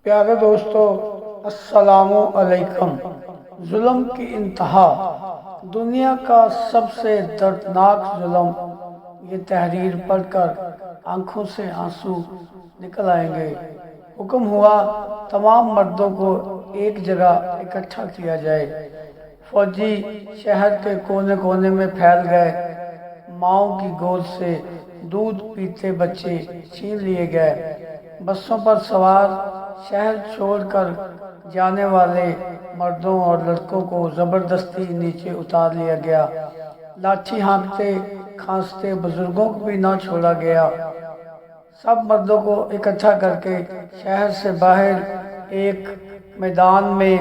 پیارے دوستو، السلام علیکم۔ ظلم کی انتہا، دنیا کا سب سے دردناک ظلم۔ یہ تحریر پڑھ کر آنکھوں سے آنسو نکل آئیں گے۔ حکم ہوا تمام مردوں کو ایک جگہ اکٹھا کیا جائے۔ فوجی شہر کے کونے کونے میں پھیل گئے۔ ماؤں کی گود سے دودھ پیتے بچے چھین لیے گئے۔ بسوں پر سوار شہر چھوڑ کر جانے والے مردوں اور لڑکوں کو زبردستی نیچے اتار لیا گیا۔ لاٹھی ہانکتے کھانستے بزرگوں کو بھی نہ چھوڑا گیا۔ سب مردوں کو اکٹھا کر کے شہر سے باہر ایک میدان میں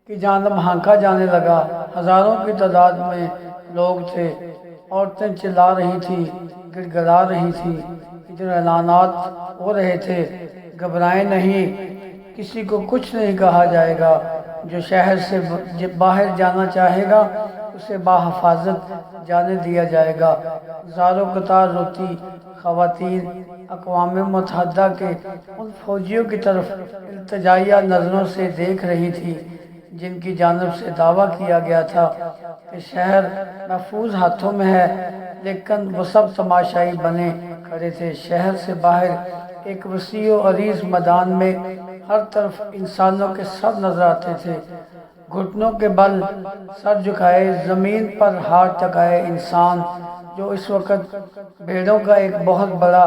کی جانب ہانکا جانے لگا۔ ہزاروں کی تعداد میں لوگ تھے۔ عورتیں چلا رہی تھیں، گڑ گڑا رہی تھیں۔ ادھر اعلانات ہو رہے تھے، گھبرائیں نہیں، کسی کو کچھ نہیں کہا جائے گا۔ جو شہر سے باہر جانا چاہے گا اسے بحفاظت جانے دیا جائے گا۔ زاروں قطار روتی خواتین اقوام متحدہ کے ان فوجیوں کی طرف التجائیہ نظروں سے دیکھ رہی تھی جن کی جانب سے دعویٰ کیا گیا تھا کہ شہر محفوظ ہاتھوں میں ہے، لیکن وہ سب تماشائی بنے کھڑے تھے۔ شہر سے باہر ایک وسیع و عریض میدان میں ہر طرف انسانوں کے سر نظر آتے تھے، گھٹنوں کے بل سر جھکائے زمین پر ہاتھ ٹکائے انسان، جو اس وقت بھیڑوں کا ایک بہت بڑا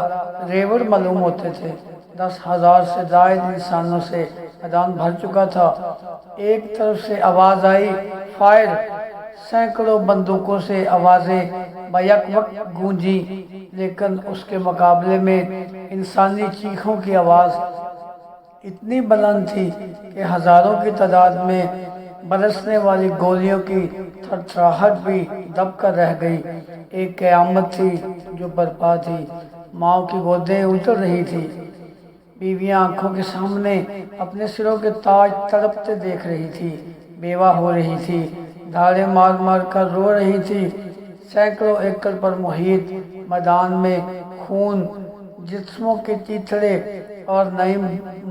ریوڑ معلوم ہوتے تھے۔ 10,000 سے زائد انسانوں سے میدان بھر چکا تھا۔ ایک طرف سے آواز آئی، فائر! سینکڑوں بندوقوں سے آوازیں بیک وقت گونجی، لیکن اس کے مقابلے میں انسانی چیخوں کی آواز اتنی بلند تھی کہ ہزاروں کی تعداد میں برسنے والی گولیوں کی تھرتھراہٹ بھی دب کر رہ گئی۔ ایک قیامت تھی جو برپا تھی۔ ماؤں کی گودیں اجڑ رہی تھی، بیویاں آنکھوں کے سامنے اپنے سروں کے تاج تڑپتے دیکھ رہی تھی، بیوہ ہو رہی تھی، دھاڑے مار مار کر رو رہی تھی۔ سینکڑوں ایکڑ پر محیط میدان میں خون، جسموں کے چیتھڑے اور نئی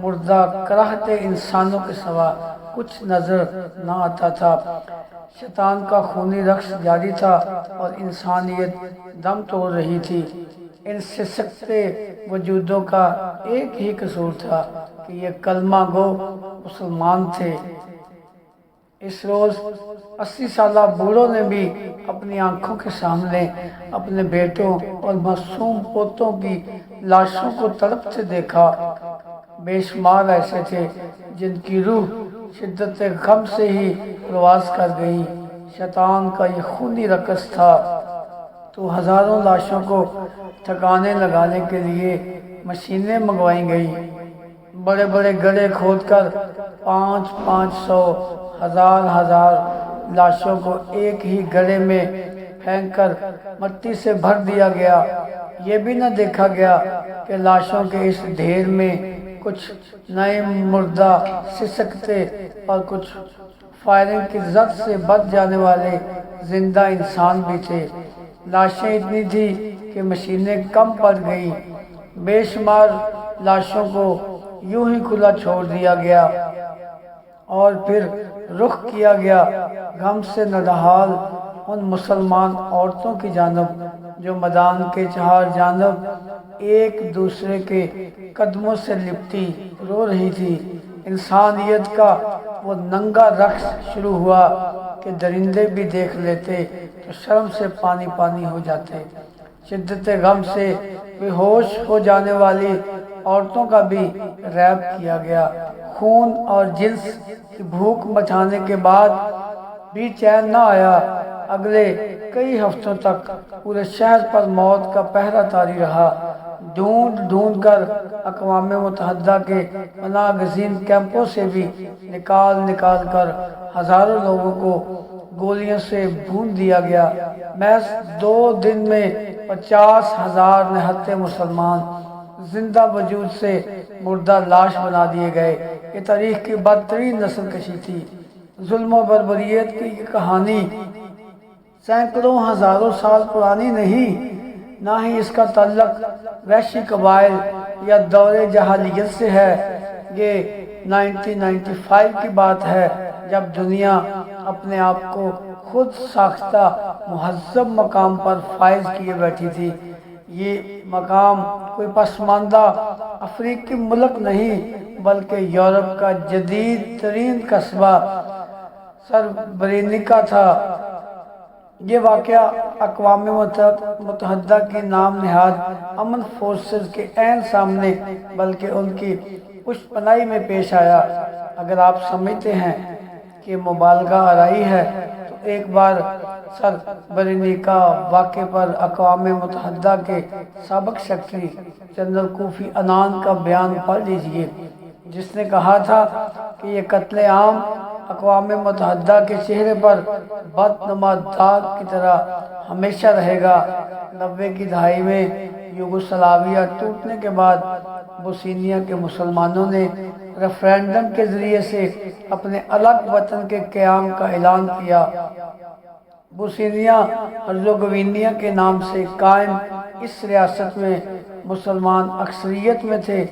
مردہ کراہتے انسانوں کے سوا کچھ نظر نہ آتا تھا۔ شیطان کا خونی رقص جاری تھا اور انسانیت دم توڑ رہی تھی۔ ان سسکتے وجودوں کا ایک ہی قصور تھا کہ یہ کلمہ گو مسلمان تھے۔ اس روز 80 سالہ بوڑھوں نے بھی اپنی آنکھوں کے سامنے اپنے بیٹوں اور معصوم پوتوں کی لاشوں کو تڑپتے دیکھا۔ بے شمار ایسے تھے جن کی روح شدت غم سے ہی پرواز کر گئی۔ شیطان کا یہ خونی رقص تھا تو ہزاروں لاشوں کو ٹھکانے لگانے کے لیے مشینیں منگوائی گئیں۔ بڑے بڑے گڑھے کھود کر 500 ہزار لاشوں کو ایک ہی گڑھے میں پھینک کر مٹی سے بھر دیا گیا۔ یہ بھی نہ دیکھا گیا کہ لاشوں کے اس ڈھیر میں کچھ نئے مردہ سسکتے اور کچھ فائرنگ کی زد سے بچ جانے والے زندہ انسان بھی تھے۔ لاشیں اتنی تھی کہ مشینیں کم پڑ گئیں۔ بے شمار لاشوں کو یوں ہی کھلا چھوڑ دیا گیا اور پھر رخ کیا گیا غم سے نڈھال ان مسلمان عورتوں کی جانب جو میدان کے چہار جانب ایک دوسرے کے قدموں سے لپٹی رو رہی تھی۔ انسانیت کا وہ ننگا رقص شروع ہوا کہ درندے بھی دیکھ لیتے تو شرم سے پانی پانی ہو جاتے۔ شدت غم سے بے ہوش ہو جانے والی عورتوں کا بھی ریپ کیا گیا۔ خون اور جنس کی بھوک مچانے کے بعد بھی چین نہ آیا۔ اگلے کئی ہفتوں تک پورے شہر پر موت کا پہرہ طاری رہا۔ ڈھونڈ ڈھونڈ کر اقوام متحدہ کے پناہ گزین کیمپوں سے بھی نکال کر ہزاروں لوگوں کو گولیوں سے بھون دیا گیا۔ محض 2 دن میں 50,000 نہتے مسلمان زندہ وجود سے مردہ لاش بنا دیے گئے۔ یہ تاریخ کی بدترین نسل کشی تھی۔ ظلم و بربریت کی یہ کہانی سینکڑوں ہزاروں سال پرانی نہیں، نہ ہی اس کا تعلق وحشی قبائل یا دور جاہلیت سے ہے، یہ 1995 کی بات ہے جب دنیا اپنے آپ کو خود ساختہ مہذب مقام پر فائز کیے بیٹھی تھی۔ یہ مقام کوئی پسماندہ افریقی ملک نہیں بلکہ یورپ کا جدید ترین قصبہ سربرینیکا تھا۔ یہ واقعہ اقوام متحدہ کی نام نہاد امن فورسز کے عین سامنے بلکہ ان کی پشت پناہی میں پیش آیا۔ اگر آپ سمجھتے ہیں کہ مبالغہ آرائی ہے تو ایک بار سربرینیکا واقعے پر اقوام متحدہ کے سابق سیکرٹری جنرل کوفی عنان کا بیان پڑھ لیجئے، جس نے کہا تھا کہ یہ قتل عام اقوام متحدہ کے چہرے پر بدنما داغ کی طرح ہمیشہ رہے گا۔ 90 کی دہائی میں یوگوسلاویہ ٹوٹنے کے بعد بوسنیا کے مسلمانوں نے ریفرینڈم کے ذریعے سے اپنے الگ وطن کے قیام کا اعلان کیا۔ بوسنیا ہرزوگوینیا کے نام سے قائم اس ریاست میں مسلمان اکثریت میں تھے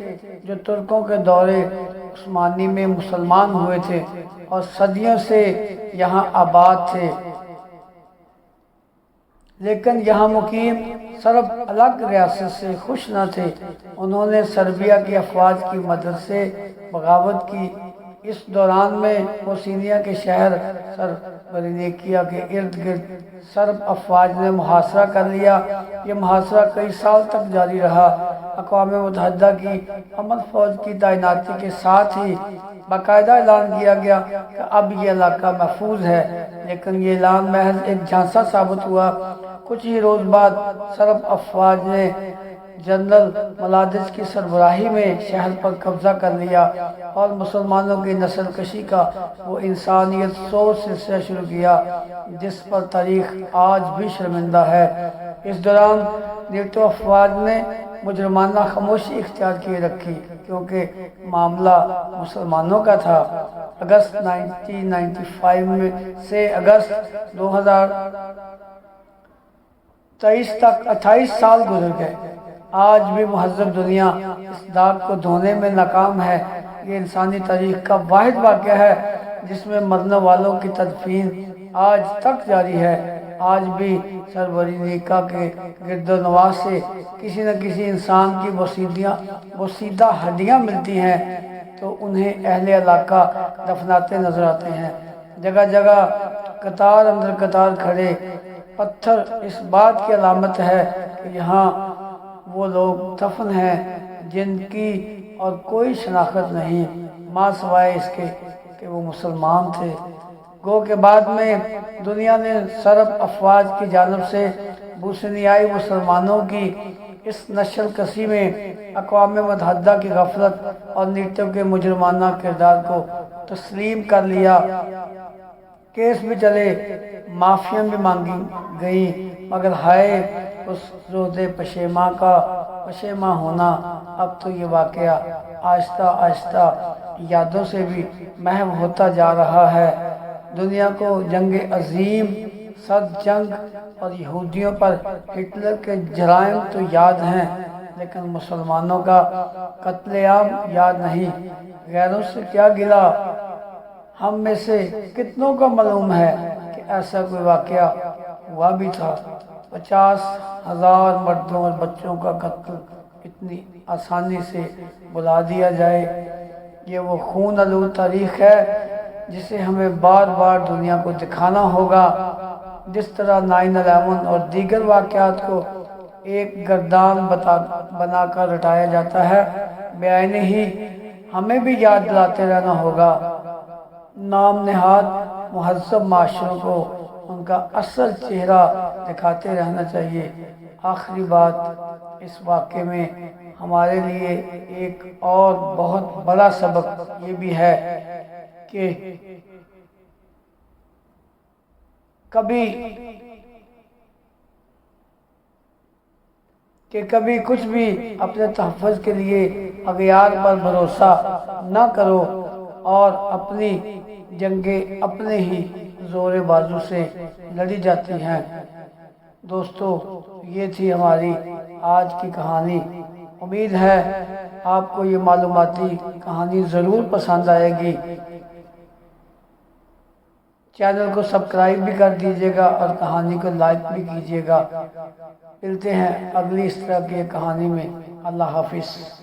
جو ترکوں کے دور عثمانی میں مسلمان ہوئے تھے اور صدیوں سے یہاں آباد تھے، لیکن یہاں مقیم سرب الگ ریاست سے خوش نہ تھے۔ انہوں نے سربیا کی افواج کی مدد سے بغاوت کی۔ اس دوران میں بوسنیا کے شہر سربرینیکا کے ارد گرد سرب افواج نے محاصرہ کر لیا۔ یہ محاصرہ کئی سال تک جاری رہا۔ اقوام متحدہ کی امن فوج کی تعیناتی کے ساتھ ہی باقاعدہ اعلان کیا گیا کہ اب یہ علاقہ محفوظ ہے، لیکن یہ اعلان محض ایک جھانسا ثابت ہوا۔ کچھ ہی روز بعد سرب افواج نے جنرل ملادج کی سربراہی میں شہر پر قبضہ کر لیا اور مسلمانوں کی نسل کشی کا وہ انسانیت سوز سلسلہ شروع کیا جس پر تاریخ آج بھی شرمندہ ہے۔ اس دوران نیٹو افواج نے مجرمانہ خاموشی اختیار کیے رکھی کیونکہ معاملہ مسلمانوں کا تھا۔ اگست 1995 میں سے اگست 2023 تک 28 سال گزر گئے۔ آج بھی مہذب دنیا اس داغ کو دھونے میں ناکام ہے۔ یہ انسانی تاریخ کا واحد واقعہ ہے جس میں مرنے والوں کی تدفین آج تک جاری ہے۔ آج بھی سربرینیکا کے گرد و نواح سے کسی نہ کسی انسان کی بوسیدہ ہڈیاں ملتی ہیں تو انہیں اہل علاقہ دفناتے نظر آتے ہیں۔ جگہ جگہ قطار اندر قطار کھڑے پتھر اس بات کی علامت ہے کہ یہاں وہ لوگ دفن ہیں جن کی اور کوئی شناخت نہیں ماں سوائے اس کے کہ وہ مسلمان تھے۔ گو کے بعد میں دنیا نے سرب افواج کی جانب سے بوسنیائی مسلمانوں کی اس نشل کشی میں اقوام متحدہ کی غفلت اور نیٹو کے مجرمانہ کردار کو تسلیم کر لیا۔ کیس بھی چلے، معافیاں بھی مانگی گئیں، مگر ہائے اس زہد پشیماں ہونا۔ اب تو یہ واقعہ آہستہ آہستہ یادوں سے بھی محو ہوتا جا رہا ہے۔ دنیا کو جنگ عظیم، صد جنگ اور یہودیوں پر ہٹلر کے جرائم تو یاد ہیں، لیکن مسلمانوں کا قتل عام یاد نہیں۔ غیروں سے کیا گلہ، ہم میں سے کتنوں کو معلوم ہے کہ ایسا کوئی واقعہ ہوا بھی تھا۔ 50,000 مردوں اور بچوں کا قتل اتنی آسانی سے بلا دیا جائے، یہ وہ خون آلود تاریخ ہے جسے ہمیں بار بار دنیا کو دکھانا ہوگا۔ جس طرح 9/11 اور دیگر واقعات کو ایک گردان بنا کر رٹایا جاتا ہے، بعین ہی ہمیں بھی یاد دلاتے رہنا ہوگا۔ نام نہاد مہذب معاشروں کو ان کا اصل چہرہ دکھاتے رہنا چاہیے۔ آخری بات، اس واقعے میں ہمارے لیے ایک اور بہت بڑا سبق یہ بھی ہے کہ کبھی کچھ بھی اپنے تحفظ کے لیے اغیار پر بھروسہ نہ کرو اور اپنی جنگیں اپنے ہی زور بازو سے لڑی جاتی ہیں۔ دوستو، یہ تھی ہماری آج کی کہانی۔ امید ہے آپ کو یہ معلوماتی کہانی ضرور پسند آئے گی۔ چینل کو سبسکرائب بھی کر دیجیے گا اور کہانی کو لائک بھی کیجیے گا۔ ملتے ہیں اگلی اس طرح کی کہانی میں۔ اللہ حافظ۔